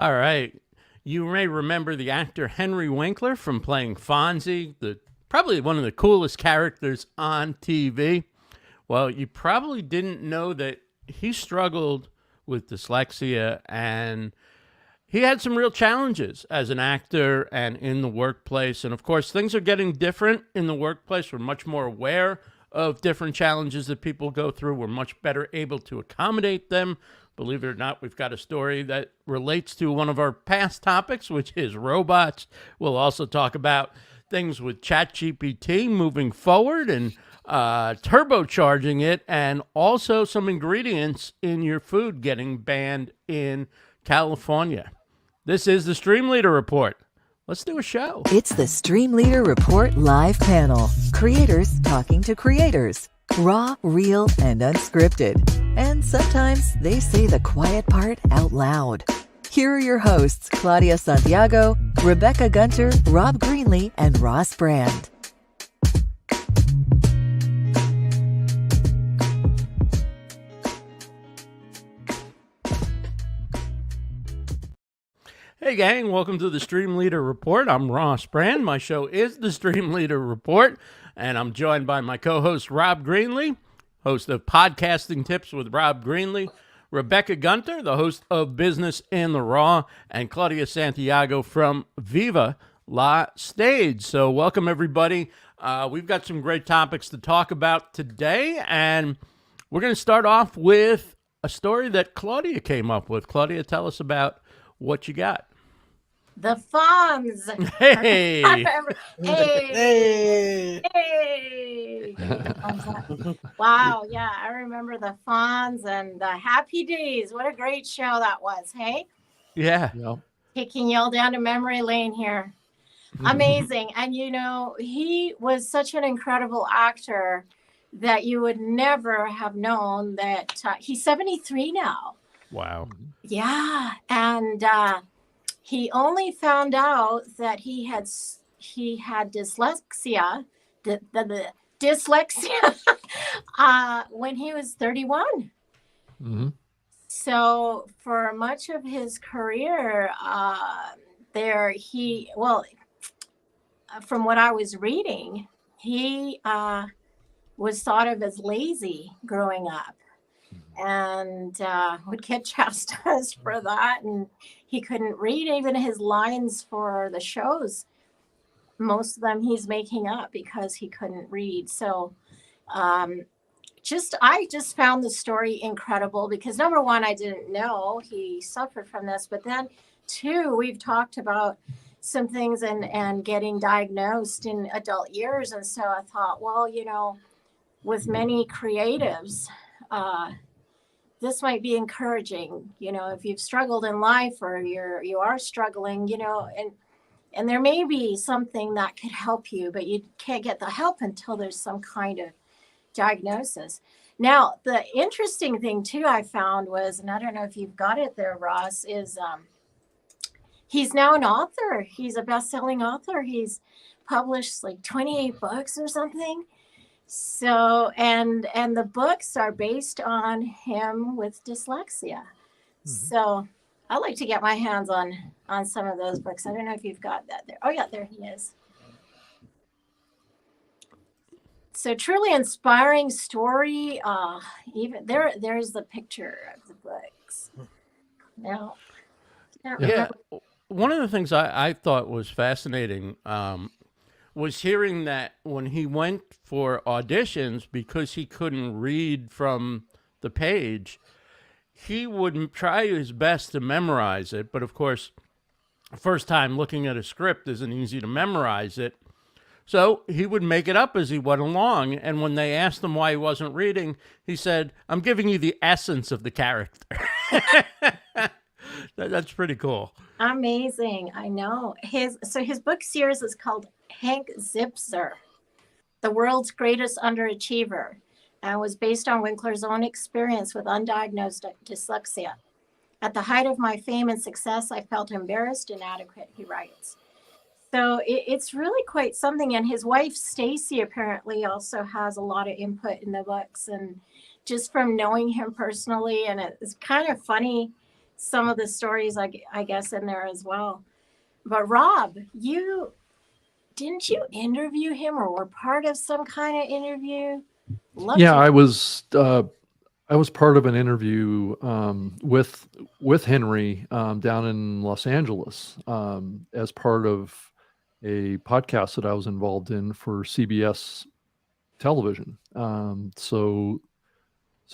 All right. You may remember the actor Henry Winkler from playing Fonzi, probably one of the coolest characters on TV. Well, you probably didn't know that he struggled with dyslexia, and he had some real challenges as an actor and in the workplace. And of course, things are getting different in the workplace. We're much more aware of different challenges that people go through. We're much better able to accommodate them. Believe it or not, we've got a story that relates to one of our past topics, which is robots. We'll also talk about things with ChatGPT moving forward and turbocharging it, and also some ingredients in your food getting banned in California. This is the StreamLeader Report. Let's do a show. It's the StreamLeader Report Live Panel. Creators talking to creators. Raw, real, and unscripted. And sometimes they say the quiet part out loud. Here are your hosts, Claudia Santiago, Rebecca Gunter, Rob Greenlee, and Ross Brand. Hey gang, welcome to the StreamLeader Report. I'm Ross Brand. My show is the StreamLeader Report, and I'm joined by my co-host Rob Greenlee, host of Podcasting Tips with Rob Greenlee, Rebecca Gunter, the host of Business in the Raw, and Claudia Santiago from VIVA-LA-STAGE. So welcome everybody. We've got some great topics to talk about today, and we're going to start off with a story that Claudia came up with. Claudia, tell us about what you got. The Fonz. Hey. Hey. Wow. Yeah. I remember the Fonz and the Happy Days. What a great show that was. Hey. Yeah. Taking y'all down to memory lane here. Amazing. And you know, he was such an incredible actor that you would never have known that he's 73 now. Wow. Yeah. And, he only found out that he had dyslexia, the dyslexia, when he was 31. Mm-hmm. So for much of his career, from what I was reading, he was thought of as lazy growing up. And would get chastised for that, and he couldn't read even his lines for the shows. Most of them he's making up because he couldn't read. So I just found the story incredible because number one, I didn't know he suffered from this, but then two, we've talked about some things and getting diagnosed in adult years. And so I thought, well, you know, with many creatives, this might be encouraging, you know, if you've struggled in life or you are struggling, you know, and there may be something that could help you, but you can't get the help until there's some kind of diagnosis. Now, the interesting thing too, I found was, and I don't know if you've got it there, Ross, is he's now an author. He's a best-selling author. He's published like 28 books or something. So, and the books are based on him with dyslexia. Mm-hmm. So I like to get my hands on some of those books. I don't know if you've got that there. Oh yeah, there he is. So truly inspiring story. Even there's the picture of the books. Now, yeah. One of the things I thought was fascinating, was hearing that when he went for auditions, because he couldn't read from the page, he would try his best to memorize it. But of course, first time looking at a script isn't easy to memorize it. So he would make it up as he went along. And when they asked him why he wasn't reading, he said, "I'm giving you the essence of the character." That's pretty cool. Amazing. I know. His book series is called Hank Zipzer, the world's greatest underachiever, and was based on Winkler's own experience with undiagnosed dyslexia. At the height of my fame and success, I felt embarrassed, inadequate, he writes. So it's really quite something. And his wife, Stacy, apparently also has a lot of input in the books. And just from knowing him personally, and it's kind of funny some of the stories, I guess, in there as well. But Rob, didn't you interview him or were part of some kind of interview? Yeah, I was part of an interview with Henry down in Los Angeles as part of a podcast that I was involved in for CBS television. So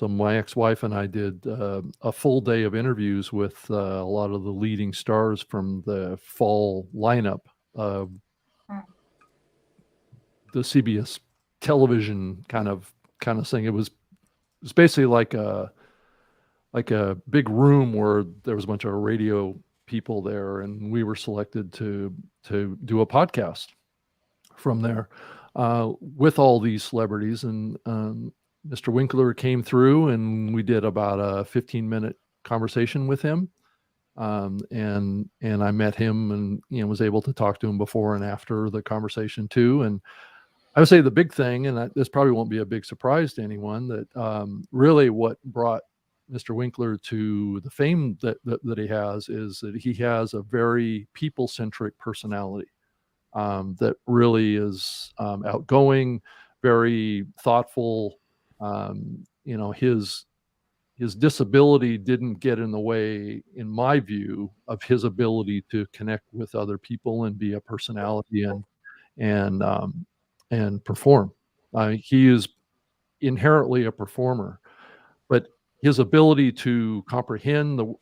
my ex-wife and I did a full day of interviews with a lot of the leading stars from the fall lineup of the CBS television kind of thing. It was basically like a big room where there was a bunch of radio people there, and we were selected to do a podcast from there with all these celebrities. And Mr. Winkler came through, and we did about a 15-minute conversation with him. And I met him, and was able to talk to him before and after the conversation too. And I would say the big thing, and this probably won't be a big surprise to anyone, that really what brought Mr. Winkler to the fame that he has is that he has a very people-centric personality that really is outgoing, very thoughtful. His disability didn't get in the way, in my view, of his ability to connect with other people and be a personality and perform. He is inherently a performer, but his ability to comprehend the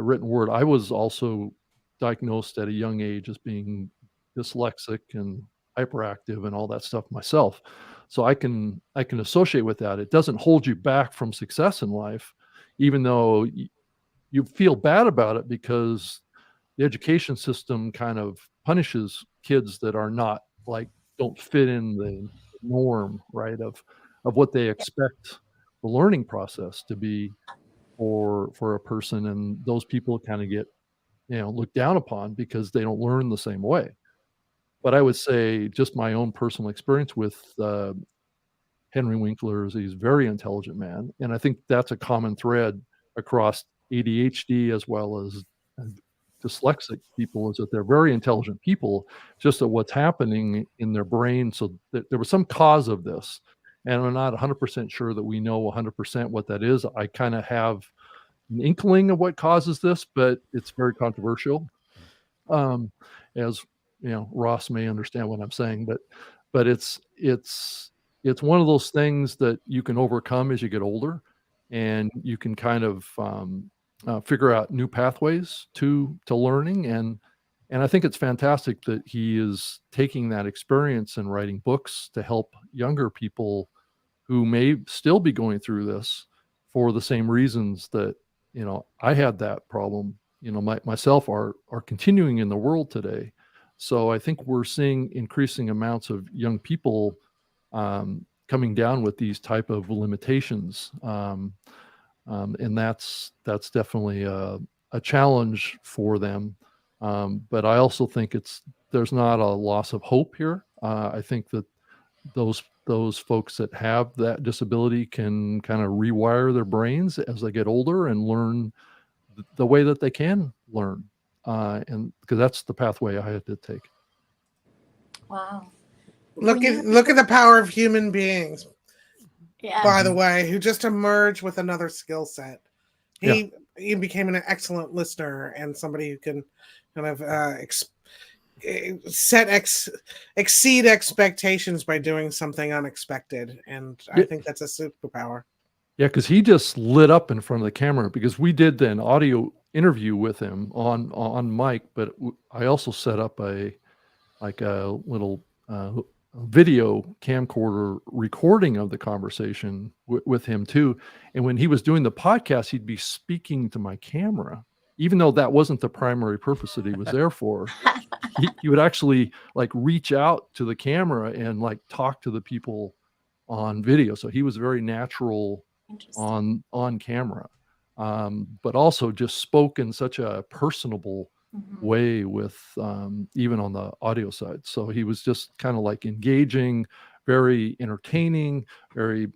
written word. I was also diagnosed at a young age as being dyslexic and hyperactive and all that stuff myself. So I can associate with that. It doesn't hold you back from success in life, even though you feel bad about it, because the education system kind of punishes kids that are not don't fit in the norm, right, of what they expect the learning process to be for a person. And those people kind of get looked down upon because they don't learn the same way. But I would say just my own personal experience with Henry Winkler is he's a very intelligent man. And I think that's a common thread across ADHD as well as dyslexic people, is that they're very intelligent people, just at what's happening in their brain. So there was some cause of this, and I'm not 100% sure that we know 100% what that is. I kind of have an inkling of what causes this, but it's very controversial. As Ross may understand what I'm saying, but it's one of those things that you can overcome as you get older, and you can kind of figure out new pathways to learning. And I think it's fantastic that he is taking that experience and writing books to help younger people who may still be going through this for the same reasons that, I had that problem, myself are continuing in the world today. So I think we're seeing increasing amounts of young people coming down with these type of limitations. And that's definitely a challenge for them. But I also think there's not a loss of hope here. I think that those folks that have that disability can kind of rewire their brains as they get older and learn the way that they can learn. And because that's the pathway I had to take. Wow. Look at the power of human beings. Yeah. By the way, who just emerged with another skill set. He became an excellent listener and somebody who can kind of exceed expectations by doing something unexpected. And I think that's a superpower. Yeah, because he just lit up in front of the camera, because we did an audio interview with him on mic, but I also set up a little video camcorder recording of the conversation with him too. And when he was doing the podcast, he'd be speaking to my camera, even though that wasn't the primary purpose that he was there for. He would actually reach out to the camera and talk to the people on video. So he was very natural on camera, but also just spoke in such a personable way with even on the audio side. So he was just kind of engaging, very entertaining, very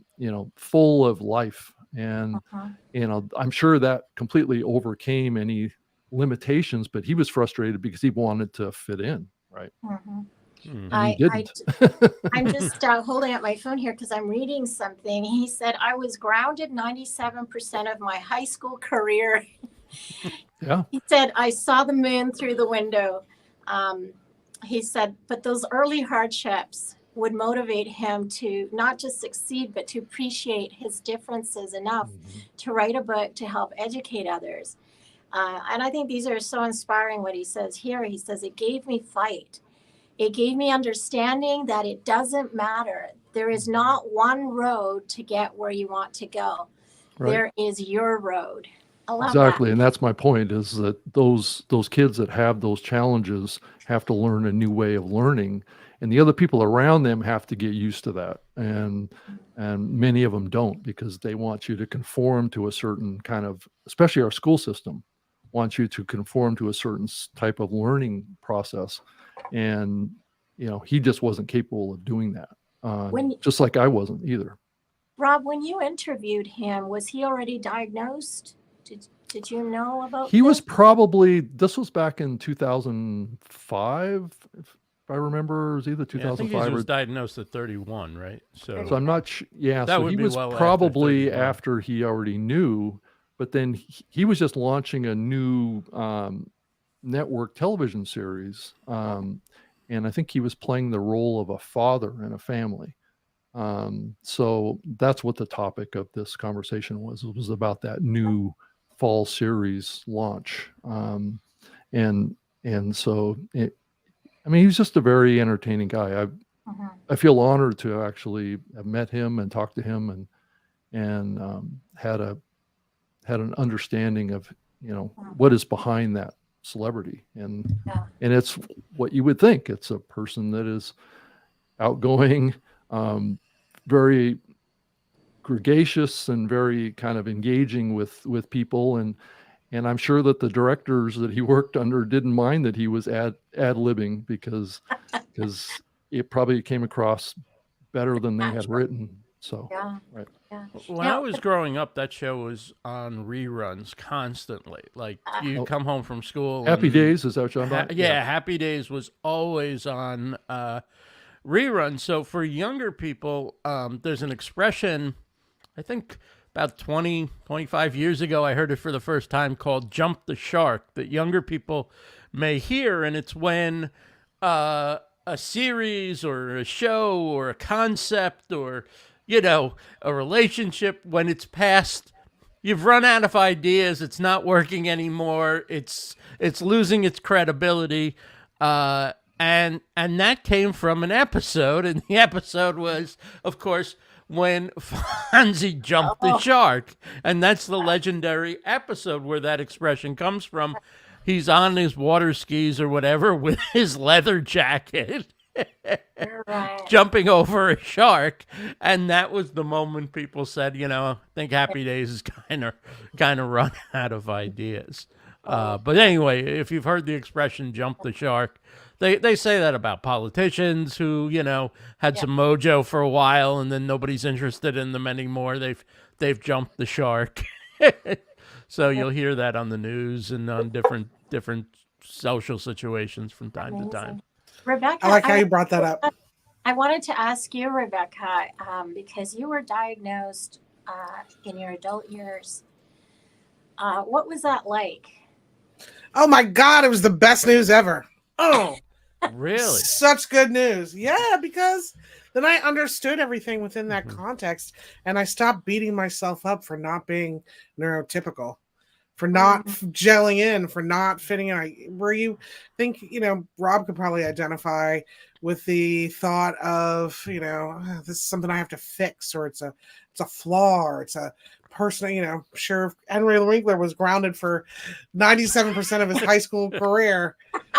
full of life. And I'm sure that completely overcame any limitations, but he was frustrated because he wanted to fit in, right? And he didn't. I'm just holding up my phone here because I'm reading something. He said, I was grounded 97% of my high school career. Yeah. He said, I saw the moon through the window. He said, but those early hardships would motivate him to not just succeed, but to appreciate his differences enough to write a book to help educate others. And I think these are so inspiring what he says here. He says, it gave me fight. It gave me understanding that it doesn't matter. There is not one road to get where you want to go. Right. There is your road. I love Exactly. that. And that's my point, is that those kids that have those challenges have to learn a new way of learning, and the other people around them have to get used to that. And many of them don't, because they want you to conform to a certain kind of, especially our school system wants you to conform to a certain type of learning process. And, he just wasn't capable of doing that. Just like I wasn't either. Rob, when you interviewed him, was he already diagnosed? Did you know about He this? was probably, this was back in 2005, if I remember. It was either 2005 I think he or was diagnosed at 31, right? So I'm not sure. Yeah, That so would he be was well after probably 31. after he already knew, but then he was just launching a new network television series. And I think he was playing the role of a father in a family. So that's what the topic of this conversation was. It was about that new fall series launch. And so he was just a very entertaining guy. I feel honored to actually have met him and talked to him and had an understanding of, what is behind that celebrity. And it's what you would think. It's a person that is outgoing, very gregarious and very kind of engaging with people. And I'm sure that the directors that he worked under didn't mind that he was ad-libbing because it probably came across better than they had written. So, right. When I was growing up, that show was on reruns constantly. Like, you come home from school. Happy Days, is that what you're talking about? Yeah, Happy Days was always on reruns. So for younger people, there's an expression, I think about 20, 25 years ago, I heard it for the first time, called jump the shark, that younger people may hear. And it's when a series or a show or a concept or a relationship, when it's past, you've run out of ideas, it's not working anymore, it's losing its credibility, and that came from an episode, and the episode was, of course, when Fonzi jumped the shark, and that's the legendary episode where that expression comes from. He's on his water skis or whatever with his leather jacket. Jumping over a shark, and that was the moment people said, I think Happy Days is kind of run out of ideas. But anyway, if you've heard the expression "jump the shark," they say that about politicians who had some mojo for a while, and then nobody's interested in them anymore. They've jumped the shark. So you'll hear that on the news and on different social situations from time to time. Rebecca, I like how you brought that up. I wanted to ask you, Rebecca, because you were diagnosed in your adult years. What was that like? Oh my God, it was the best news ever. Oh, really? Such good news. Yeah, because then I understood everything within that context, and I stopped beating myself up for not being neurotypical, for not gelling in, for not fitting in. Where you think, Rob could probably identify with the thought of, this is something I have to fix, or it's a flaw, or it's a person, sure, Henry Winkler was grounded for 97% of his high school career,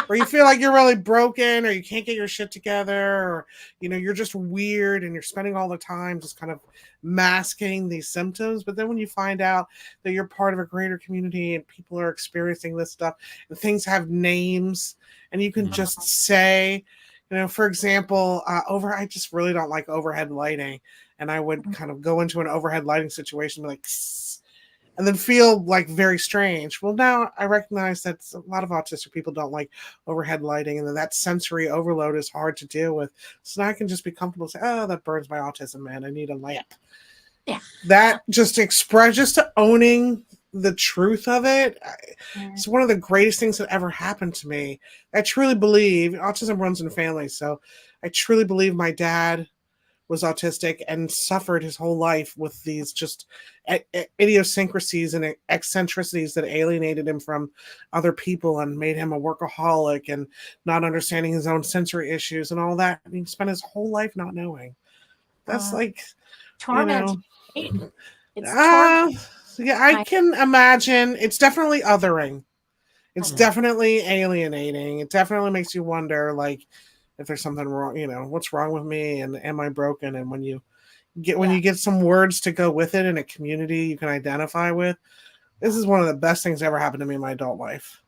where you feel like you're really broken, or you can't get your shit together, or, you're just weird and you're spending all the time just kind of masking these symptoms. But then when you find out that you're part of a greater community and people are experiencing this stuff and things have names and you can just say, For example, I just really don't like overhead lighting, and I would kind of go into an overhead lighting situation and be like, "Tss," and then feel like very strange. Well, now I recognize that a lot of autistic people don't like overhead lighting, and that sensory overload is hard to deal with. So now I can just be comfortable and say, "Oh, that burns my autism, man. I need a lamp." Yeah. That just to owning the truth of it. It's one of the greatest things that ever happened to me. I truly believe autism runs in families. So I truly believe my dad was autistic and suffered his whole life with these just idiosyncrasies and eccentricities that alienated him from other people and made him a workaholic and not understanding his own sensory issues and all that. And he spent his whole life not knowing. That's torment. It's torment. Yeah, I can imagine. It's definitely othering. It's definitely alienating. It definitely makes you wonder, like, if there's something wrong, what's wrong with me, and am I broken? And when you get some words to go with it in a community you can identify with, this is one of the best things that ever happened to me in my adult life.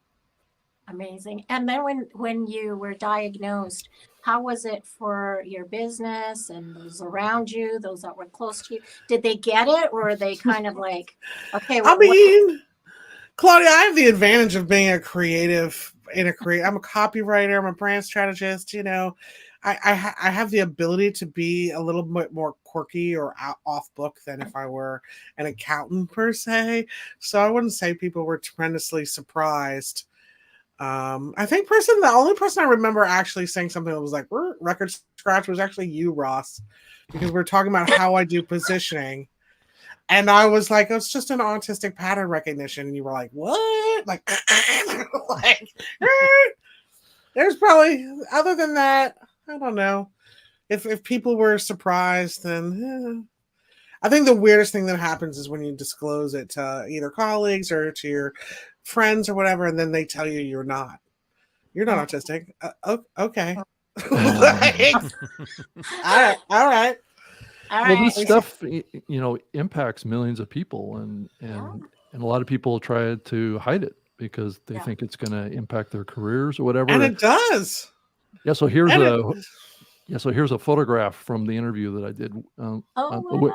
Amazing. And then when you were diagnosed, how was it for your business and those around you, those that were close to you? Did they get it, or are they kind of like, okay? Claudia, I have the advantage of being a creative. I'm a copywriter. I'm a brand strategist. I have the ability to be a little bit more quirky or off book than if I were an accountant per se. So I wouldn't say people were tremendously surprised. I think the only person I remember actually saying something that was like record scratch was actually you, Ross, because we're talking about how I do positioning. And I was like, it's just an autistic pattern recognition. And you were like, what? Like, there's probably, other than that, I don't know. If people were surprised, then I think the weirdest thing that happens is when you disclose it to either colleagues or to your friends or whatever, and then they tell you you're not autistic. Okay. All right. Well, this stuff, impacts millions of people, and a lot of people try to hide it because they think it's going to impact their careers or whatever. And it does. Yeah. So here's a photograph from the interview that I did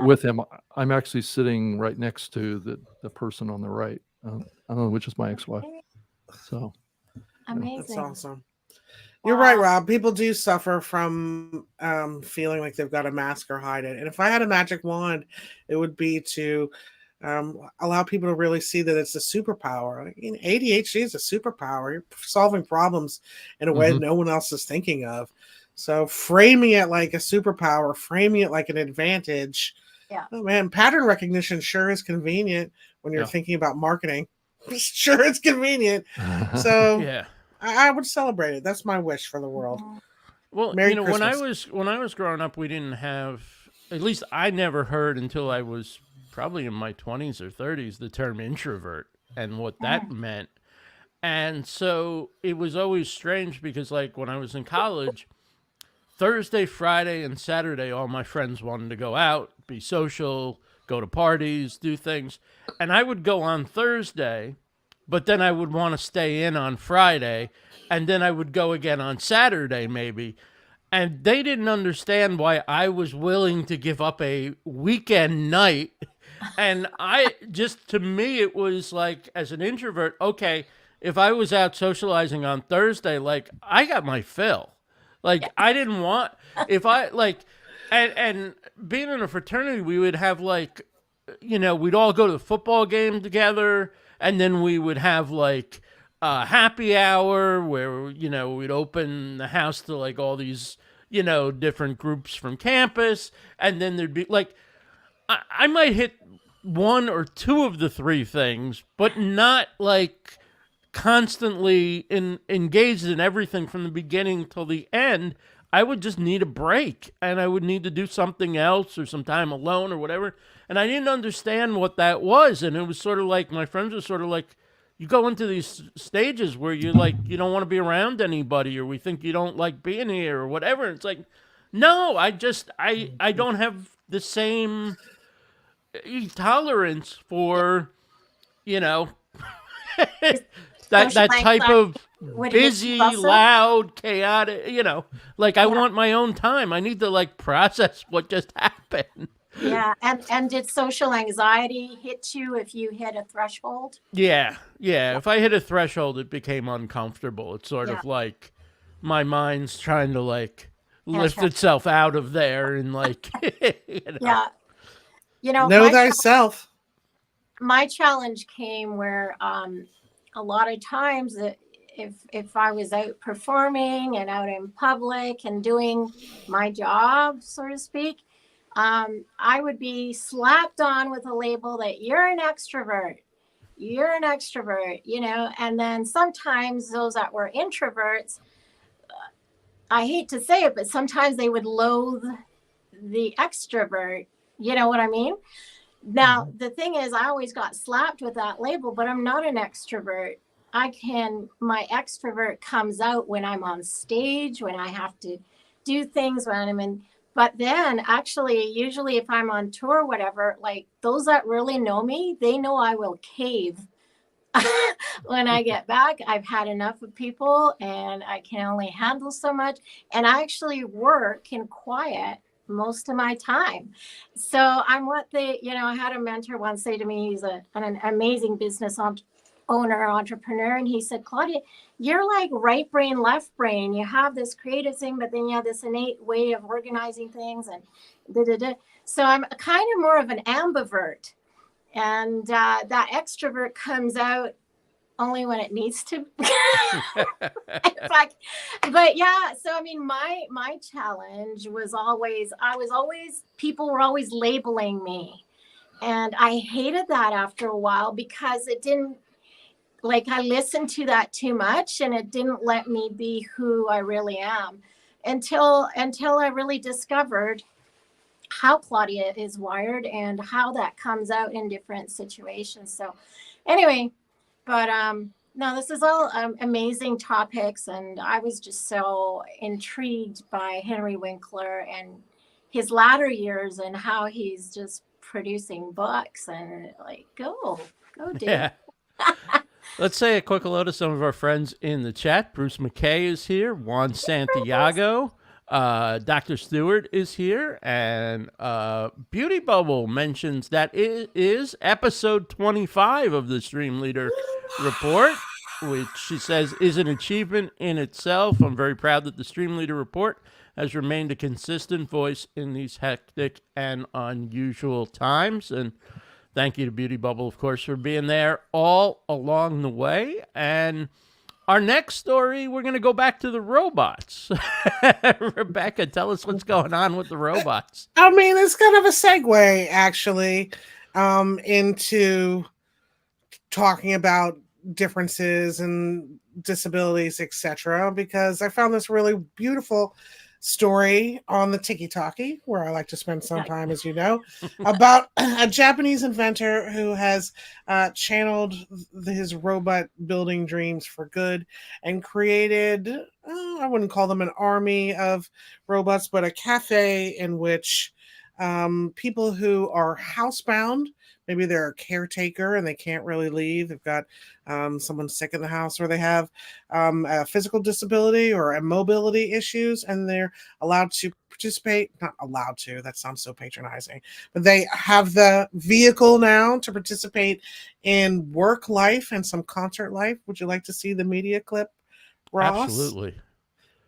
with him. I'm actually sitting right next to the person on the right. I don't know which is my ex-wife. So amazing. That's awesome. You're right, Rob. People do suffer from feeling like they've got to mask or hide it. And if I had a magic wand, it would be to allow people to really see that it's a superpower. ADHD is a superpower. You're solving problems in a way that no one else is thinking of. So framing it like a superpower, framing it like an advantage. Yeah. Oh man, pattern recognition sure is convenient when you're thinking about marketing. Sure, it's convenient. So yeah. I would celebrate it. That's my wish for the world. Well, Merry Christmas. when I was growing up, we didn't have, at least I never heard until I was probably in my 20s or 30s, the term introvert and what that meant. And so it was always strange because, like, when I was in college, Thursday, Friday, and Saturday, all my friends wanted to go out, be social, go to parties, do things. And I would go on Thursday, but then I would want to stay in on Friday, and then I would go again on Saturday maybe. And they didn't understand why I was willing to give up a weekend night. And to me, it was like, as an introvert, okay, if I was out socializing on Thursday, like, I got my fill. Like, I didn't want, if I, like, and being in a fraternity, we would have, like, we'd all go to the football game together, and then we would have, like, a happy hour where, we'd open the house to, like, all these, different groups from campus, and then there'd be, like, I might hit one or two of the three things, but not, like, constantly engaged in everything from the beginning till the end. I would just need a break, and I would need to do something else or some time alone or whatever. And I didn't understand what that was. And it was sort of like, my friends were sort of like, you go into these stages where you're like, you don't want to be around anybody, or we think you don't like being here or whatever. It's like, no, I don't have the same tolerance for, that Social type anxiety of would hit busy, you also? loud, chaotic, like I Yeah. want my own time. I need to like process what just happened. Yeah, and did social anxiety hit you if you hit a threshold? Yeah. If I hit a threshold, it became uncomfortable. It's sort Yeah. of like my mind's trying to like lift Catch up. itself out of there and like, Yeah. Know my thyself. my challenge came where a lot of times if I was out performing and out in public and doing my job, so to speak, I would be slapped on with a label that you're an extrovert, and then sometimes those that were introverts, I hate to say it, but sometimes they would loathe the extrovert. You know what I mean? Now, the thing is, I always got slapped with that label, but I'm not an extrovert. My extrovert comes out when I'm on stage, when I have to do things, when I'm in. But then actually, usually if I'm on tour, or whatever, like those that really know me, they know I will cave when I get back. I've had enough of people and I can only handle so much. And I actually work in quiet most of my time. So I'm I had a mentor once say to me, he's an amazing business entrepreneur. And he said, Claudia, you're like right brain, left brain. You have this creative thing, but then you have this innate way of organizing things and So I'm kind of more of an ambivert. And that extrovert comes out only when it needs to. In fact, but yeah, so I mean, my challenge was people were always labeling me. And I hated that after a while because it didn't, like, I listened to that too much and it didn't let me be who I really am until I really discovered how Claudia is wired and how that comes out in different situations. So anyway, but no, this is all amazing topics. And I was just so intrigued by Henry Winkler and his latter years and how he's just producing books and like, go dude. Yeah. Let's say a quick hello to some of our friends in the chat. Bruce McKay is here. Juan Santiago. Dr. Stewart is here. And Beauty Bubble mentions that it is episode 25 of the StreamLeader Report, which she says is an achievement in itself. I'm very proud that the StreamLeader Report has remained a consistent voice in these hectic and unusual times. And thank you to Beauty Bubble, of course, for being there all along the way. And our next story, we're going to go back to the robots. Rebecca, tell us what's going on with the robots. I mean, it's kind of a segue, actually, into talking about differences and disabilities, etc., because I found this really beautiful story on the Tiki Talkie, where I like to spend some time, as you know, about a Japanese inventor who has channeled his robot building dreams for good and created, I wouldn't call them an army of robots, but a cafe in which people who are housebound, maybe they're a caretaker and they can't really leave. They've got someone sick in the house, or they have a physical disability or mobility issues, and they're allowed to participate. Not allowed to, that sounds so patronizing, but they have the vehicle now to participate in work life and some concert life. Would you like to see the media clip, Ross? Absolutely.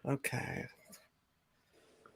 Okay.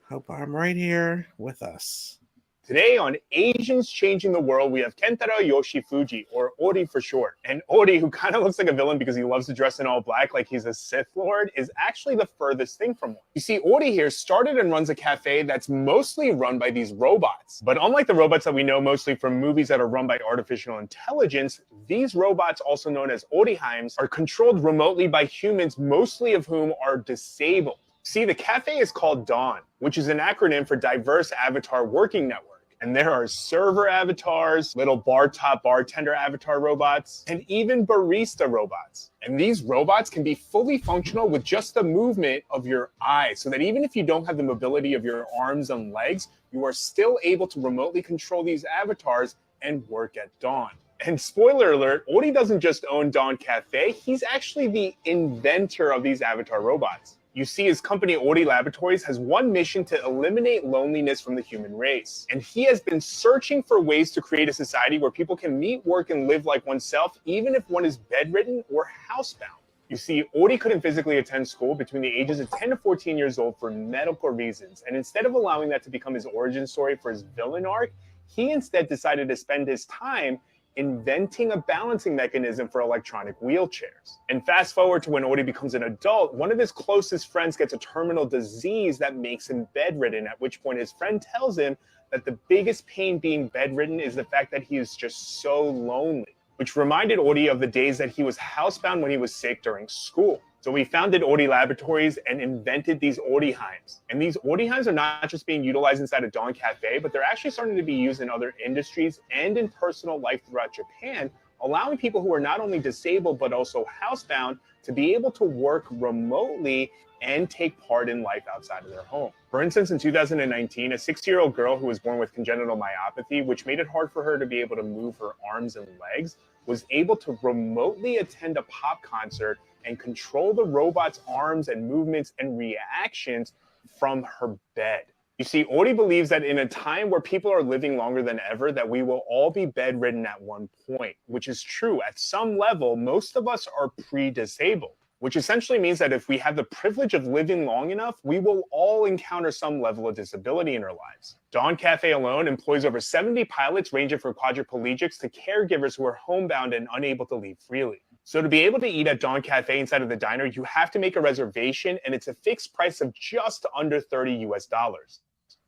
Hope I'm right here with us. Today on Asians Changing the World, we have Kentaro Yoshifuji, or Ori for short. And Ori, who kind of looks like a villain because he loves to dress in all black like he's a Sith Lord, is actually the furthest thing from one. You see, Ori here started and runs a cafe that's mostly run by these robots. But unlike the robots that we know mostly from movies that are run by artificial intelligence, these robots, also known as Oriheims, are controlled remotely by humans, mostly of whom are disabled. See, the cafe is called DAWN, which is an acronym for Diverse Avatar Working Network. And there are server avatars, little bar top bartender avatar robots, and even barista robots. And these robots can be fully functional with just the movement of your eyes, so that even if you don't have the mobility of your arms and legs, you are still able to remotely control these avatars and work at DAWN. And spoiler alert, Ori doesn't just own Dawn Cafe, he's actually the inventor of these avatar robots. You see, his company Ori Laboratories has one mission: to eliminate loneliness from the human race. And he has been searching for ways to create a society where people can meet, work, and live like oneself, even if one is bedridden or housebound. You see, Ori couldn't physically attend school between the ages of 10 to 14 years old for medical reasons. And instead of allowing that to become his origin story for his villain arc, he instead decided to spend his time inventing a balancing mechanism for electronic wheelchairs. And fast forward to when Ori becomes an adult, one of his closest friends gets a terminal disease that makes him bedridden, at which point his friend tells him that the biggest pain being bedridden is the fact that he is just so lonely, which reminded Ori of the days that he was housebound when he was sick during school. So he founded Ori Laboratories and invented these Oriheims. And these Oriheims are not just being utilized inside a Dawn Cafe, but they're actually starting to be used in other industries and in personal life throughout Japan, allowing people who are not only disabled, but also housebound to be able to work remotely and take part in life outside of their home. For instance, in 2019, a 60-year-old girl who was born with congenital myopathy, which made it hard for her to be able to move her arms and legs, was able to remotely attend a pop concert and control the robot's arms and movements and reactions from her bed. You see, Ori believes that in a time where people are living longer than ever, that we will all be bedridden at one point, which is true. At some level, most of us are pre-disabled, which essentially means that if we have the privilege of living long enough, we will all encounter some level of disability in our lives. Dawn Cafe alone employs over 70 pilots, ranging from quadriplegics to caregivers who are homebound and unable to leave freely. So to be able to eat at Dawn Cafe inside of the diner, you have to make a reservation, and it's a fixed price of just under $30 US,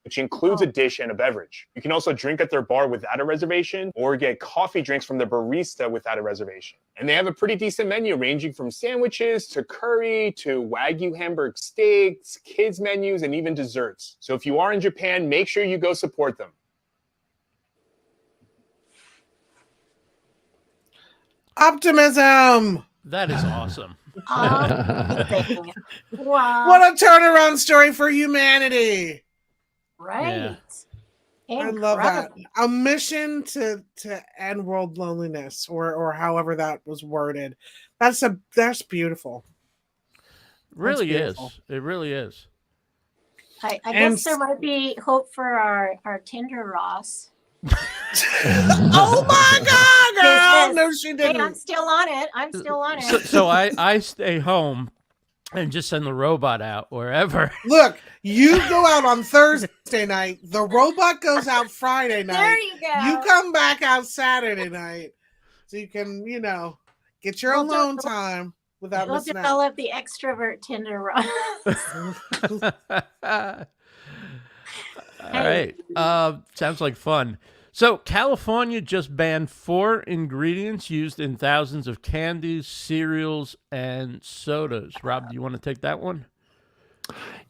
which includes a dish and a beverage. You can also drink at their bar without a reservation, or get coffee drinks from the barista without a reservation. And they have a pretty decent menu, ranging from sandwiches to curry to Wagyu Hamburg steaks, kids menus, and even desserts. So if you are in Japan, make sure you go support them. Optimism. That is awesome. Amazing. Wow. What a turnaround story for humanity. Right. I love that. A mission to end world loneliness, or however that was worded. That's beautiful. Really beautiful. is. It really is. I guess there might be hope for our Tinder Ross. Oh my God, girl! No, she didn't. Hey, I'm still on it. So I stay home and just send the robot out wherever. Look, you go out on Thursday night. The robot goes out Friday night. There you go. You come back out Saturday night, so you can, get your alone time without We'll missing out. develop the extrovert Tinder Ross. All right. Sounds like fun. So California just banned 4 ingredients used in thousands of candies, cereals, and sodas. Rob, do you want to take that one?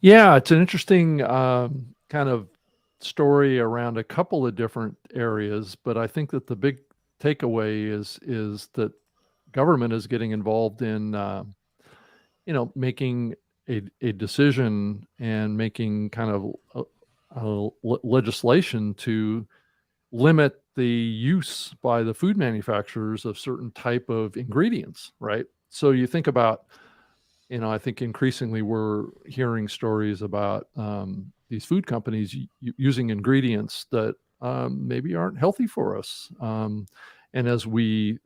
Yeah, it's an interesting kind of story around a couple of different areas, but I think that the big takeaway is that government is getting involved in making a decision and making kind of legislation to limit the use by the food manufacturers of certain type of ingredients, right? So you think about, I think increasingly we're hearing stories about these food companies using ingredients that maybe aren't healthy for us. And as we,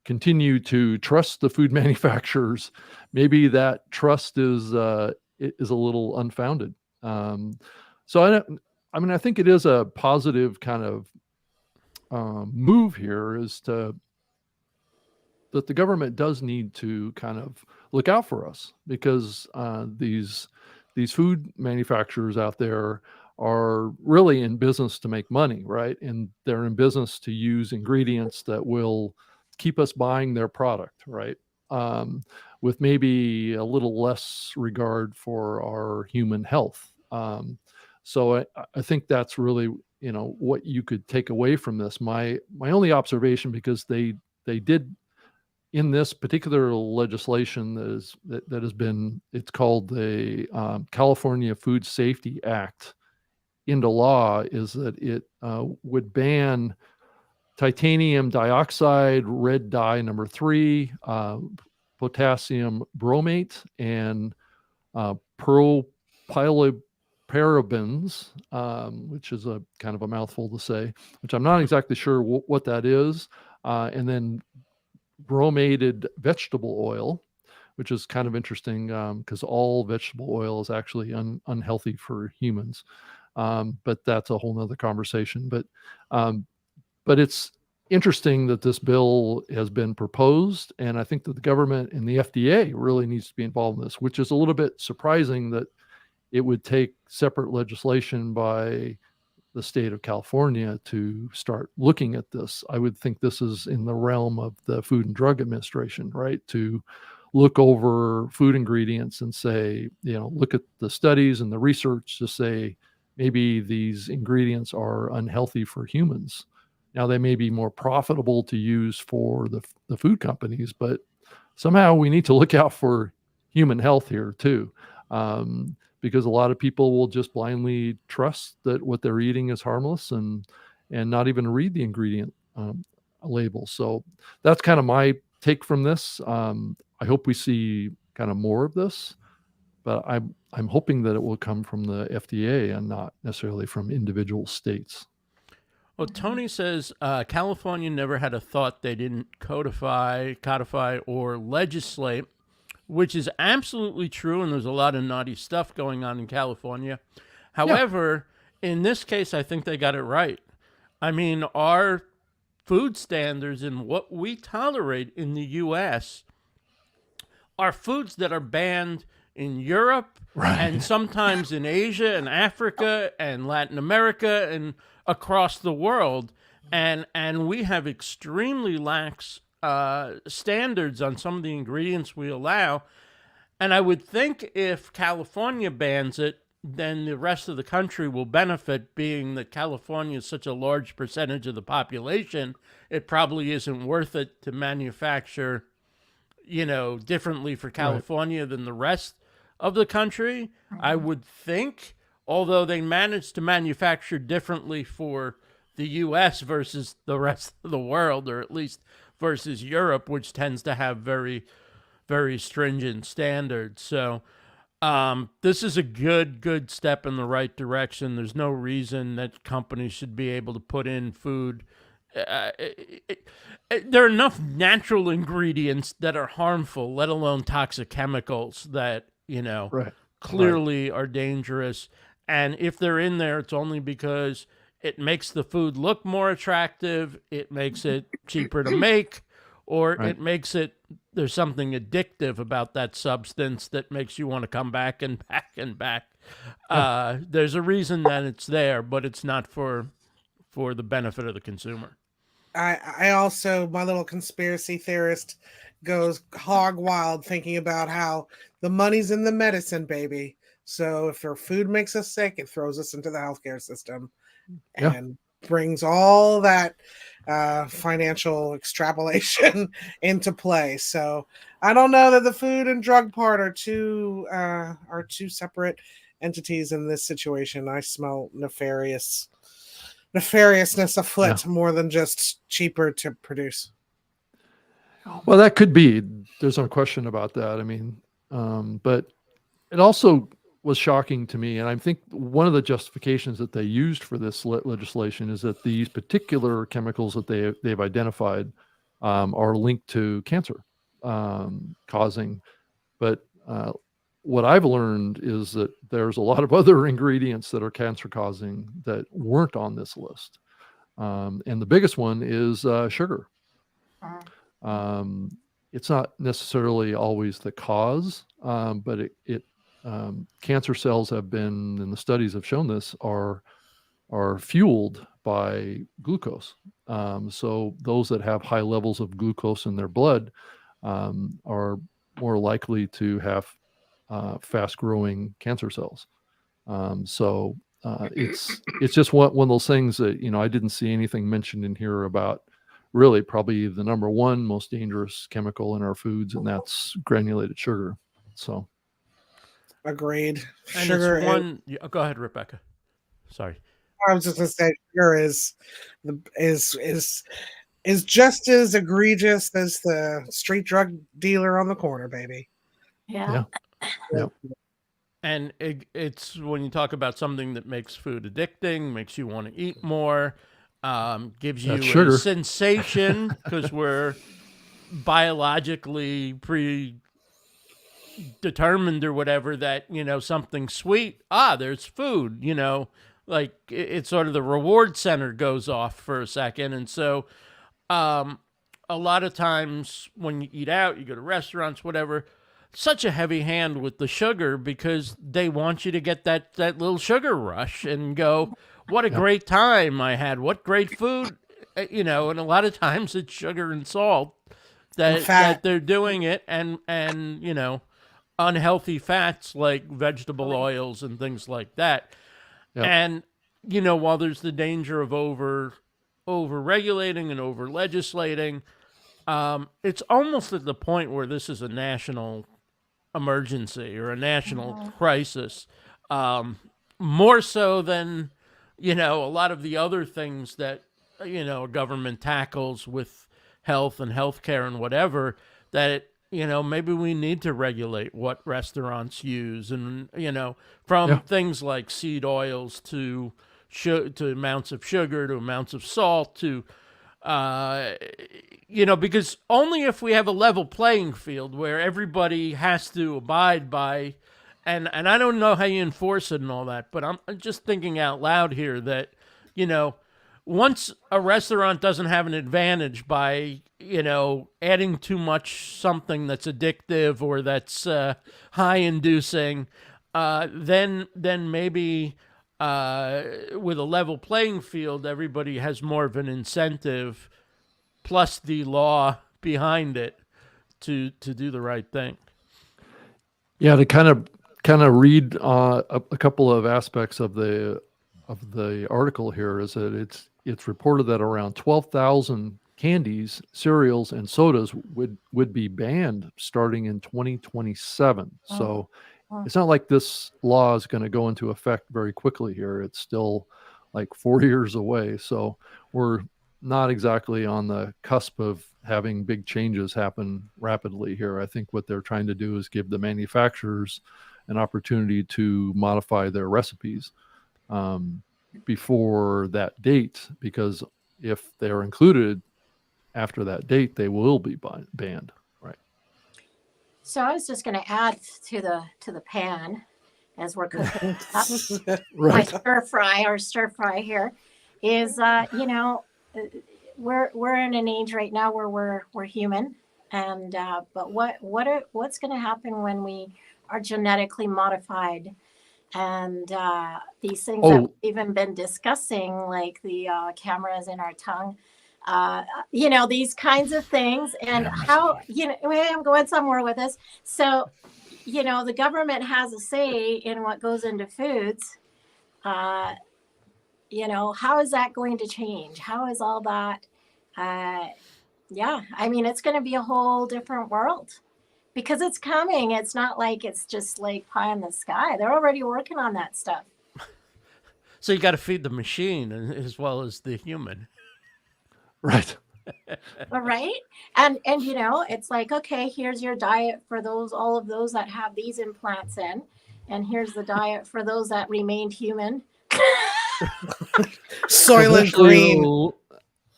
continue to trust the food manufacturers, maybe that trust is a little unfounded. So I think it is a positive kind of move here, is that the government does need to kind of look out for us, because these food manufacturers out there are really in business to make money, right? And they're in business to use ingredients that will keep us buying their product, right? With maybe a little less regard for our human health. So I think that's really, what you could take away from this. My only observation, because they did, in this particular legislation that has been, it's called the California Food Safety Act, into law, is that it would ban titanium dioxide, red dye number 3, potassium bromate, and peropyloparabens, which is a kind of a mouthful to say, which I'm not exactly sure what that is, and then bromated vegetable oil, which is kind of interesting because all vegetable oil is actually unhealthy for humans. But that's a whole nother conversation. But it's interesting that this bill has been proposed, and I think that the government and the FDA really needs to be involved in this, which is a little bit surprising that it would take separate legislation by the state of California to start looking at this. I would think this is in the realm of the Food and Drug Administration, right? To look over food ingredients and say, look at the studies and the research to say maybe these ingredients are unhealthy for humans. Now, they may be more profitable to use for the food companies, but somehow we need to look out for human health here too. Because a lot of people will just blindly trust that what they're eating is harmless and not even read the ingredient label. So that's kind of my take from this. I hope we see kind of more of this, but I'm hoping that it will come from the FDA and not necessarily from individual states. Well, Tony says California never had a thought they didn't codify, or legislate, which is absolutely true, and there's a lot of naughty stuff going on in California. However, in this case, I think they got it right. I mean, our food standards and what we tolerate in the U.S. are foods that are banned in Europe and sometimes in Asia and Africa and Latin America and across the world. And we have extremely lax standards on some of the ingredients we allow. And I would think if California bans it, then the rest of the country will benefit, being that California is such a large percentage of the population. It probably isn't worth it to manufacture, differently for California than the rest of the country. I would think, although they managed to manufacture differently for the U.S. versus the rest of the world, or at least versus Europe, which tends to have very, very stringent standards. So this is a good step in the right direction. There's no reason that companies should be able to put in food. There are enough natural ingredients that are harmful, let alone toxic chemicals that, clearly are dangerous. And if they're in there, it's only because it makes the food look more attractive, it makes it cheaper to make, or it makes it, there's something addictive about that substance that makes you want to come back and back and back. There's a reason that it's there, but it's not for the benefit of the consumer. I also, my little conspiracy theorist goes hog wild thinking about how the money's in the medicine, baby. So if our food makes us sick, it throws us into the healthcare system and brings all that financial extrapolation into play. So I don't know that the food and drug part are two separate entities in this situation. I smell nefariousness afoot more than just cheaper to produce. Well, that could be. There's no question about that. I mean, but it also was shocking to me, and I think one of the justifications that they used for this legislation is that these particular chemicals that they've identified are linked to cancer causing. But what I've learned is that there's a lot of other ingredients that are cancer causing that weren't on this list, and the biggest one is sugar. It's not necessarily always the cause, but it cancer cells have been, and the studies have shown this, are fueled by glucose. So those that have high levels of glucose in their blood are more likely to have fast-growing cancer cells. So it's just one of those things that I didn't see anything mentioned in here about really probably the number one most dangerous chemical in our foods, and that's granulated sugar. So. Agreed. And Sugar. Go ahead, Rebecca. Sorry. I was just going to say, sugar is is just as egregious as the street drug dealer on the corner, baby. Yeah. Yeah. And it's when you talk about something that makes food addicting, makes you want to eat more, gives you That's a sugar. sensation because we're biologically predetermined or whatever that, something sweet, there's food, like it's sort of the reward center goes off for a second. And so a lot of times when you eat out, you go to restaurants, whatever, such a heavy hand with the sugar because they want you to get that little sugar rush and go, what a great time I had. What great food, and a lot of times it's sugar and salt that they're doing it and unhealthy fats like vegetable oils and things like that. Yep. And, while there's the danger of over regulating and over legislating, it's almost at the point where this is a national emergency or a national crisis, more so than, a lot of the other things that, government tackles with health and healthcare and whatever, that, maybe we need to regulate what restaurants use and, from things like seed oils to amounts of sugar, to amounts of salt, to, because only if we have a level playing field where everybody has to abide by, and I don't know how you enforce it and all that, but I'm just thinking out loud here that, once a restaurant doesn't have an advantage by, adding too much something that's addictive or that's high inducing, then maybe with a level playing field, everybody has more of an incentive plus the law behind it to do the right thing. Yeah, to kind of read a couple of aspects of the article here is that it's reported that around 12,000 candies, cereals, and sodas would be banned starting in 2027. So it's not like this law is going to go into effect very quickly here. It's still like 4 years away. So we're not exactly on the cusp of having big changes happen rapidly here. I think what they're trying to do is give the manufacturers an opportunity to modify their recipes before that date, because if they're included after that date, they will be banned. Right. So I was just going to add to the pan as we're cooking up. Right. Our stir fry here is we're in an age right now where we're human, and but what's going to happen when we are genetically modified? And these things that we've even been discussing, like the cameras in our tongue, these kinds of things, and how, I'm going somewhere with this. So, the government has a say in what goes into foods. How is that going to change? How is all that? It's going to be a whole different world. Because it's coming. It's not like it's just like pie in the sky. They're already working on that stuff. So you got to feed the machine as well as the human. Right. Right. And it's like, okay, here's your diet for all of those that have these implants in. And here's the diet for those that remained human. Soylent Green.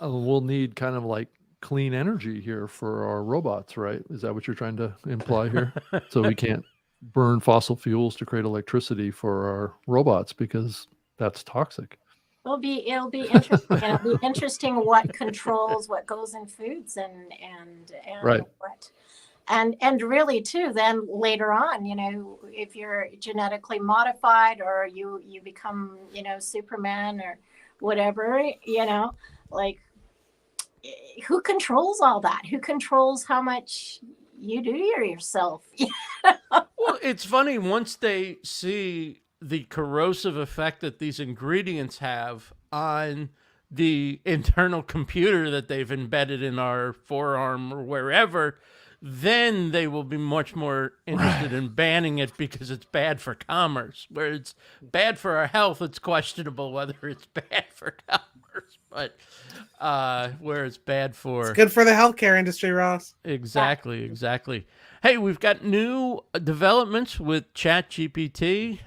We'll need kind of like clean energy here for our robots, right? Is that what you're trying to imply here? So we can't burn fossil fuels to create electricity for our robots because that's toxic. It'll be interesting. It'll be interesting what controls what goes in foods and right. what. And really too, then later on, if you're genetically modified or you become, Superman or whatever, like, who controls all that? Who controls how much you do yourself? Well, it's funny, once they see the corrosive effect that these ingredients have on the internal computer that they've embedded in our forearm or wherever, then they will be much more interested in banning it because it's bad for commerce. Where it's bad for our health, it's questionable whether it's bad for commerce. works, but where it's bad for. It's good for the healthcare industry, Ross. Exactly. Hey, we've got new developments with ChatGPT.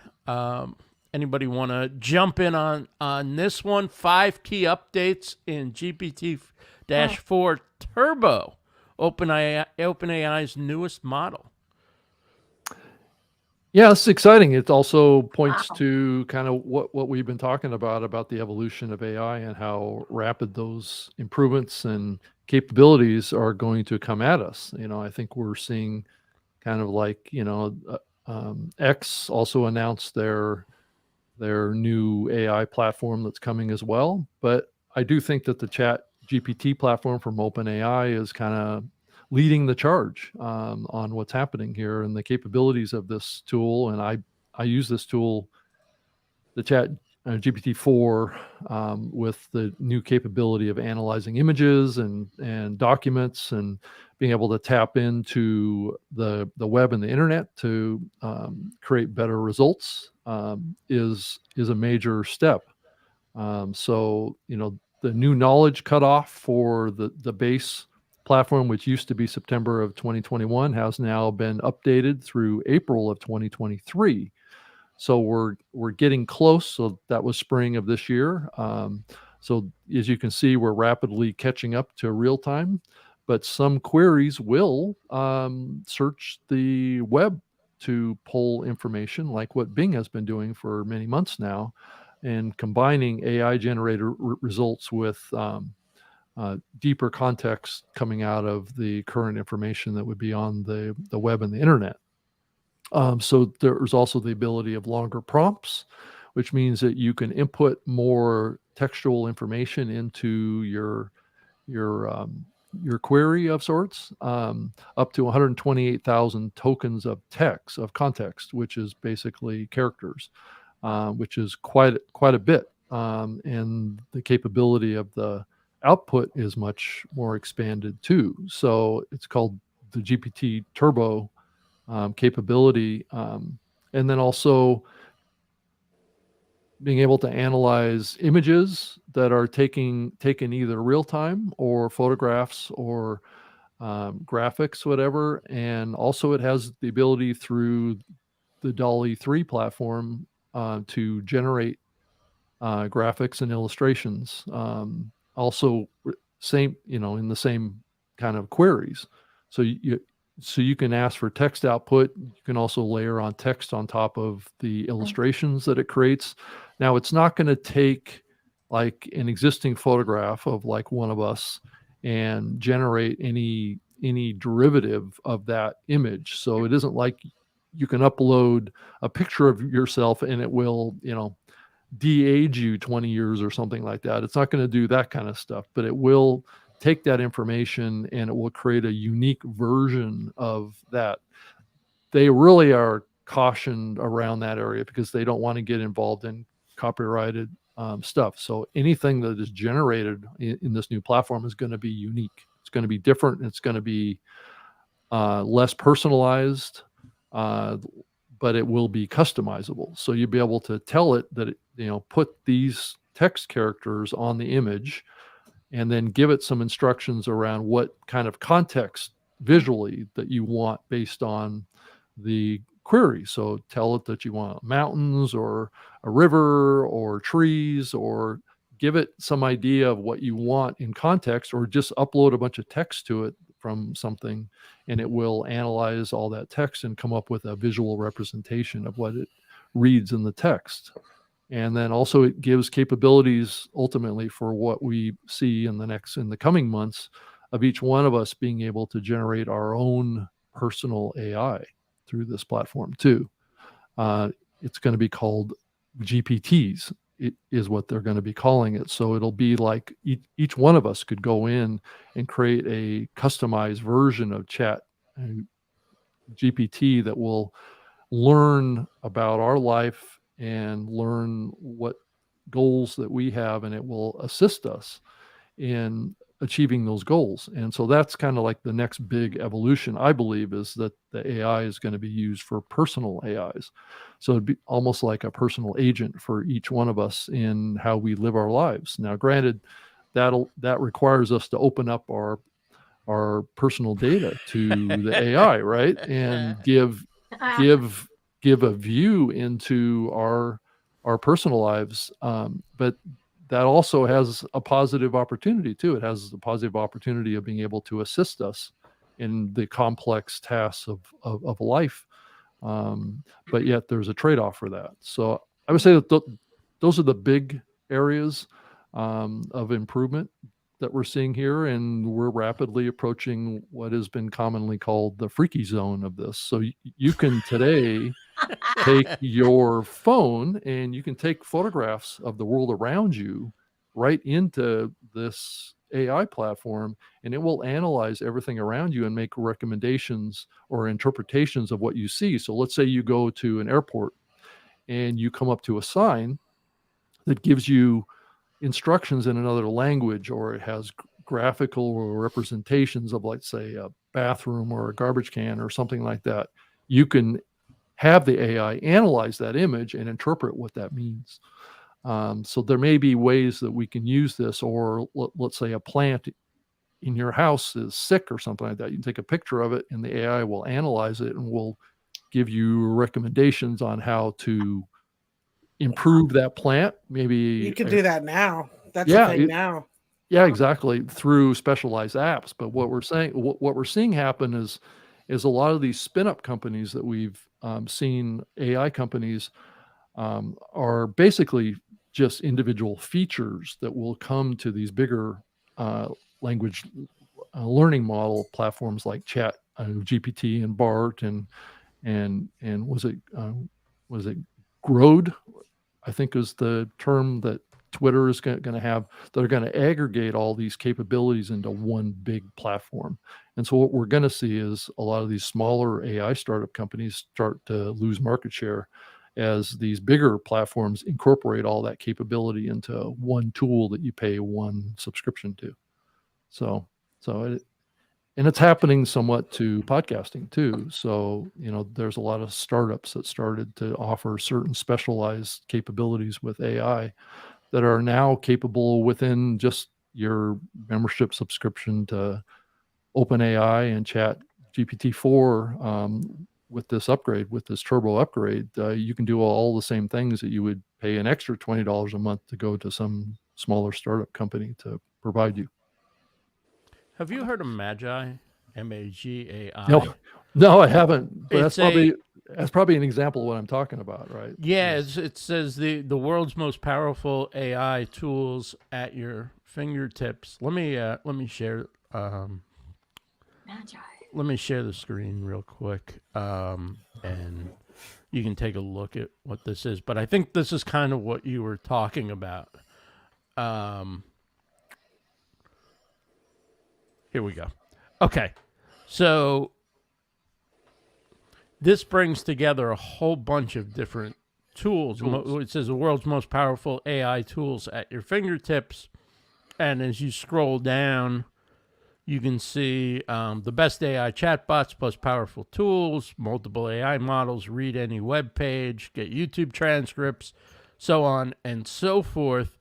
Anybody want to jump in on this one? 5 key updates in GPT-4 Turbo, OpenAI's newest model. Yeah, it's exciting. It also points to kind of what we've been talking about the evolution of AI and how rapid those improvements and capabilities are going to come at us. I think we're seeing kind of like, X also announced their new AI platform that's coming as well. But I do think that the Chat GPT platform from OpenAI is kind of leading the charge on what's happening here and the capabilities of this tool. And I use this tool, the Chat GPT-4, with the new capability of analyzing images and documents and being able to tap into the web and the internet to create better results is a major step. So, the new knowledge cutoff for the base platform, which used to be September of 2021, has now been updated through April of 2023. So we're getting close. So that was spring of this year. So as you can see, we're rapidly catching up to real time, but some queries will search the web to pull information like what Bing has been doing for many months now, and combining AI generated results with deeper context coming out of the current information that would be on the web and the internet. So there's also the ability of longer prompts, which means that you can input more textual information into your query of sorts, up to 128,000 tokens of text, of context, which is basically characters, which is quite a bit. And the capability of the output is much more expanded too. So it's called the GPT Turbo capability. And then also being able to analyze images that are taken either real time or photographs or graphics, whatever. And also it has the ability through the DALL-E 3 platform to generate graphics and illustrations. Also same, in the same kind of queries. So you can ask for text output. You can also layer on text on top of the illustrations that it creates. Now, it's not going to take like an existing photograph of like one of us and generate any derivative of that image. So it isn't like you can upload a picture of yourself and it will, de-age you 20 years or something like that. It's not going to do that kind of stuff, but it will take that information and it will create a unique version of that. They really are cautioned around that area because they don't want to get involved in copyrighted stuff. So anything that is generated in this new platform is going to be unique. It's going to be different. It's going to be less personalized, but it will be customizable. So you'll be able to tell it that, put these text characters on the image and then give it some instructions around what kind of context visually that you want based on the query. So tell it that you want mountains or a river or trees, or give it some idea of what you want in context, or just upload a bunch of text to it from something and it will analyze all that text and come up with a visual representation of what it reads in the text. And then also it gives capabilities ultimately for what we see in the coming months of each one of us being able to generate our own personal AI through this platform too. It's going to be called GPTs. It is what they're going to be calling it. So it'll be like each one of us could go in and create a customized version of Chat GPT that will learn about our life and learn what goals that we have, and it will assist us in achieving those goals. And so that's kind of like the next big evolution, I believe, is that the AI is going to be used for personal AIs. So it'd be almost like a personal agent for each one of us in how we live our lives. Now, granted, that requires us to open up our personal data to the AI, right? And give a view into our personal lives. But that also has a positive opportunity too. It has the positive opportunity of being able to assist us in the complex tasks of life. But yet there's a trade-off for that. So I would say that those are the big areas of improvement that we're seeing here, and we're rapidly approaching what has been commonly called the freaky zone of this. So you can today take your phone and you can take photographs of the world around you right into this AI platform, and it will analyze everything around you and make recommendations or interpretations of what you see. So let's say you go to an airport and you come up to a sign that gives you instructions in another language, or it has graphical representations of, like, say, a bathroom or a garbage can or something like that. You can have the AI analyze that image and interpret what that means. So there may be ways that we can use this, or let's say a plant in your house is sick or something like that. You can take a picture of it and the AI will analyze it and will give you recommendations on how to improve that plant. Maybe You can do that now. That's Yeah, the thing now. yeah, exactly, through specialized apps. But what we're seeing happen is a lot of these spin-up companies that we've seen, AI companies, are basically just individual features that will come to these bigger language learning model platforms like Chat GPT and BART and was it Grode, I think is the term that Twitter is going to have, that are going to aggregate all these capabilities into one big platform. And so what we're going to see is a lot of these smaller AI startup companies start to lose market share as these bigger platforms incorporate all that capability into one tool that you pay one subscription to. And it's happening somewhat to podcasting too. So, there's a lot of startups that started to offer certain specialized capabilities with AI that are now capable within just your membership subscription to OpenAI and Chat GPT-4. With this upgrade, with this turbo upgrade, you can do all the same things that you would pay an extra $20 a month to go to some smaller startup company to provide you. Have you heard of Magi? M-A-G-A-I? No, I haven't. But It's that's probably an example of what I'm talking about, right? Yeah, it says the world's most powerful AI tools at your fingertips. Let me share. Magi. Let me share the screen real quick, and you can take a look at what this is. But I think this is kind of what you were talking about. Here we go. Okay, so this brings together a whole bunch of different tools. It says the world's most powerful AI tools at your fingertips. And as you scroll down, you can see the best AI chatbots plus powerful tools, multiple AI models, read any web page, get YouTube transcripts, so on and so forth.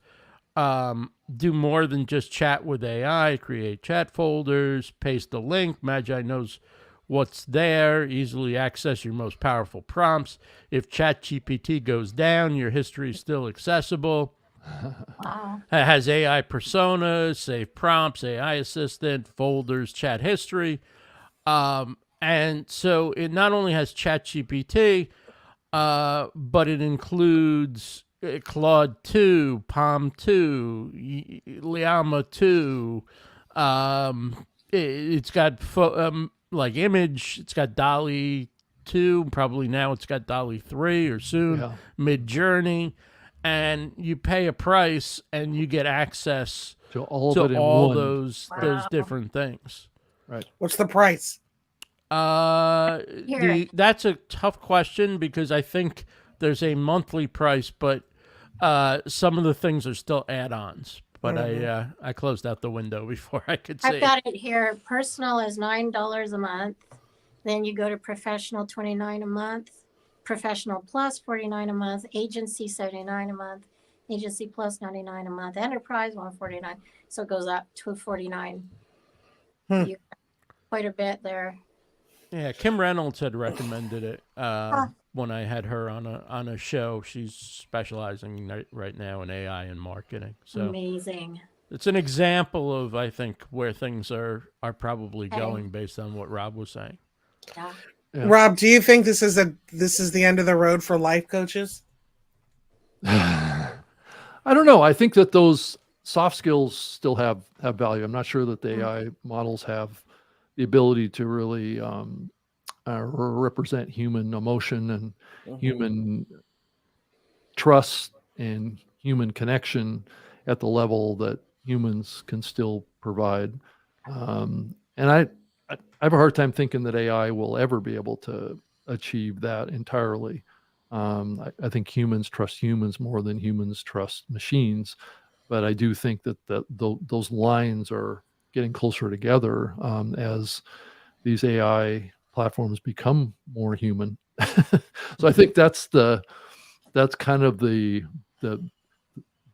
Do more than just chat with AI, create chat folders, paste a link. Magi knows what's there, easily access your most powerful prompts. If ChatGPT goes down, your history is still accessible. Wow. It has AI personas, save prompts, AI assistant, folders, chat history. And so it not only has ChatGPT, but it includes Claude 2, Palm 2, Llama 2. It's got like image. It's got DALL-E 2. Probably now it's got DALL-E 3 or soon. Yeah. Mid-Journey. And you pay a price and you get access To all to of it in all one. those different things. Right. What's the price? That's a tough question because I think there's a monthly price, but some of the things are still add-ons. but I closed out the window before I could see. I've got it here. Personal is $9 a month. Then you go to professional, $29 a month. Professional plus $49 a month. Agency $79 a month. Agency plus $99 a month. Enterprise $149. So it goes up to $49. Quite a bit there. Yeah, Kim Reynolds had recommended it when I had her on a show. She's specializing right now in AI and marketing. So amazing. It's an example of, I think, where things are probably going based on what Rob was saying. Yeah. Yeah. Rob, do you think this is the end of the road for life coaches? I don't know. I think that those soft skills still have value. I'm not sure that the AI models have the ability to really represent human emotion and human trust and human connection at the level that humans can still provide. And I have a hard time thinking that AI will ever be able to achieve that entirely. I think humans trust humans more than humans trust machines, but I do think that those lines are getting closer together as these AI platforms become more human. So I think that's kind of the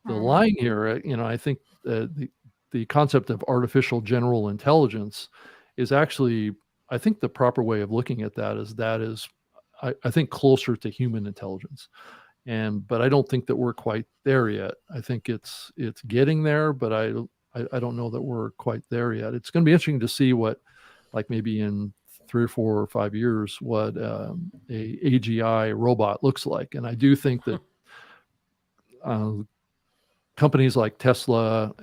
line here. I think the concept of artificial general intelligence is actually, I think the proper way of looking at that is I think closer to human intelligence. But I don't think that we're quite there yet. I think it's getting there, but I don't know that we're quite there yet. It's going to be interesting to see what, like maybe in 3 or 4 or 5 years, what a AGI robot looks like. And I do think that companies like Tesla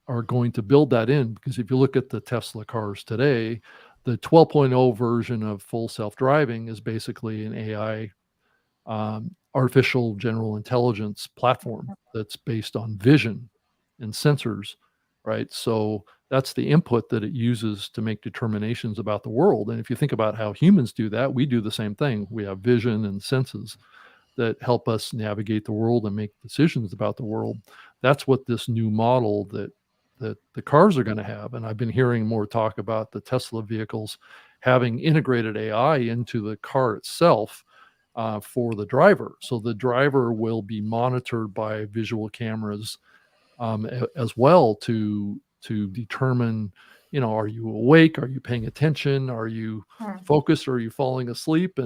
are going to build that in, because if you look at the Tesla cars today, the 12.0 version of full self-driving is basically an AI artificial general intelligence platform that's based on vision and sensors, right? So that's the input that it uses to make determinations about the world. And if you think about how humans do that, we do the same thing. We have vision and senses that help us navigate the world and make decisions about the world. That's what this new model that the cars are going to have. And I've been hearing more talk about the Tesla vehicles having integrated AI into the car itself for the driver. So the driver will be monitored by visual cameras as well to determine, are you awake? Are you paying attention? Are you focused? Are you falling asleep?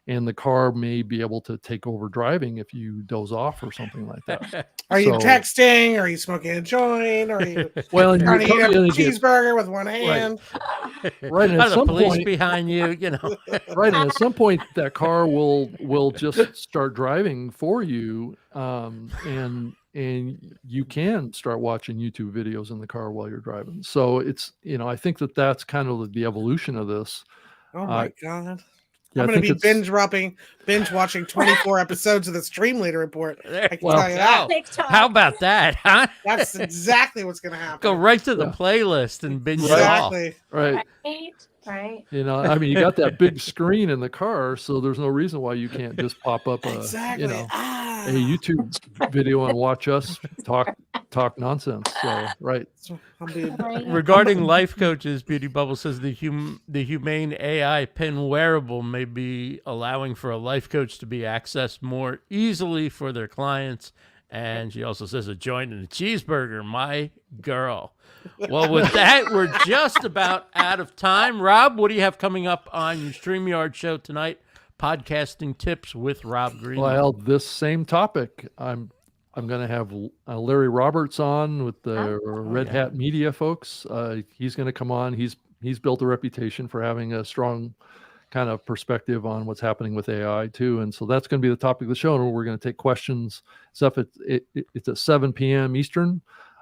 And the car may be able to take over driving if you doze off or something like that. Are you texting? Are you smoking a joint? Are you trying to eat a cheeseburger with one hand? Right. And at some police point behind you, Right. And at some point that car will just start driving for you. And you can start watching YouTube videos in the car while you're driving. So it's, I think that's kind of the evolution of this. Oh my God. Yeah, I'm going to be binge watching 24 episodes of the StreamLeader Report. I can tell you that. How about that, huh? That's exactly what's going to happen. Go right to the playlist and binge exactly. it all. Right. Right. You got that big screen in the car, so there's no reason why you can't just pop up a YouTube video and watch us talk nonsense. So right. Regarding life coaches, Beauty Bubble says the humane AI pin wearable may be allowing for a life coach to be accessed more easily for their clients. And she also says a joint and a cheeseburger, my girl. Well, with that, we're just about out of time. Rob, what do you have coming up on your StreamYard show tonight? Podcasting tips with Rob Greenlee. Well, this same topic, I'm going to have Larry Roberts on with the Red Hat Media folks. He's going to come on. He's built a reputation for having a strong kind of perspective on what's happening with AI too. And so that's going to be the topic of the show. And we're going to take questions. It's at 7 p.m. Eastern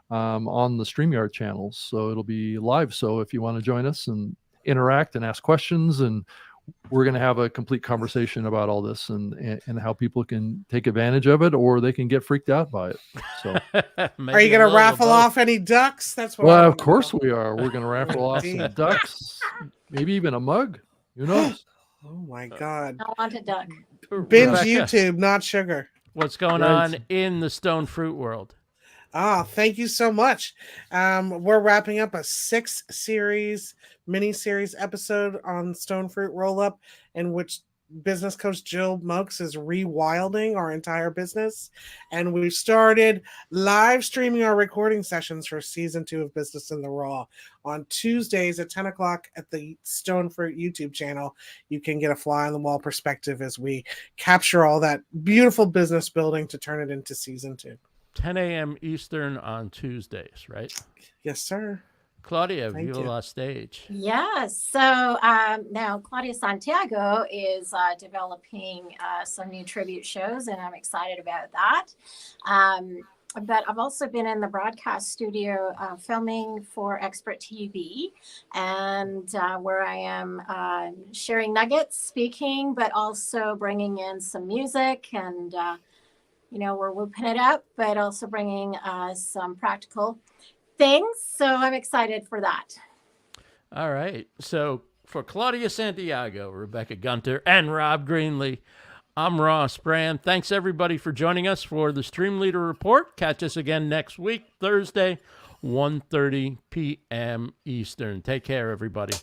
on the StreamYard channels. So it'll be live. So if you want to join us and interact and ask questions, and we're going to have a complete conversation about all this and how people can take advantage of it, or they can get freaked out by it. So are you going to raffle off any ducks? That's what. Well, of course we are. We're going to raffle off some ducks, maybe even a mug. Who knows? Oh my God. I want a duck. Binge YouTube, not sugar. What's going on in the stone fruit world? Thank you so much. We're wrapping up a 6-series mini-series episode on Stone Fruit Roll Up, in which business coach Jill Mokes is rewilding our entire business. And we've started live streaming our recording sessions for season 2 of Business in the Raw on Tuesdays at 10 o'clock at the Stone Fruit YouTube channel. You can get a fly on the wall perspective as we capture all that beautiful business building to turn it into season 2. 10 a.m. Eastern on Tuesdays, right? Yes, sir. Claudia, Thank you. VIVA-LA-STAGE. Yes. So now Claudia Santiago is developing some new tribute shows, and I'm excited about that. But I've also been in the broadcast studio filming for Expert TV, and where I am sharing nuggets, speaking, but also bringing in some music and we're whooping it up, but also bringing some practical things. So I'm excited for that. All right. So for Claudia Santiago, Rebecca Gunter, and Rob Greenlee, I'm Ross Brand. Thanks, everybody, for joining us for the StreamLeader Report. Catch us again next week, Thursday, 1:30 p.m. Eastern. Take care, everybody.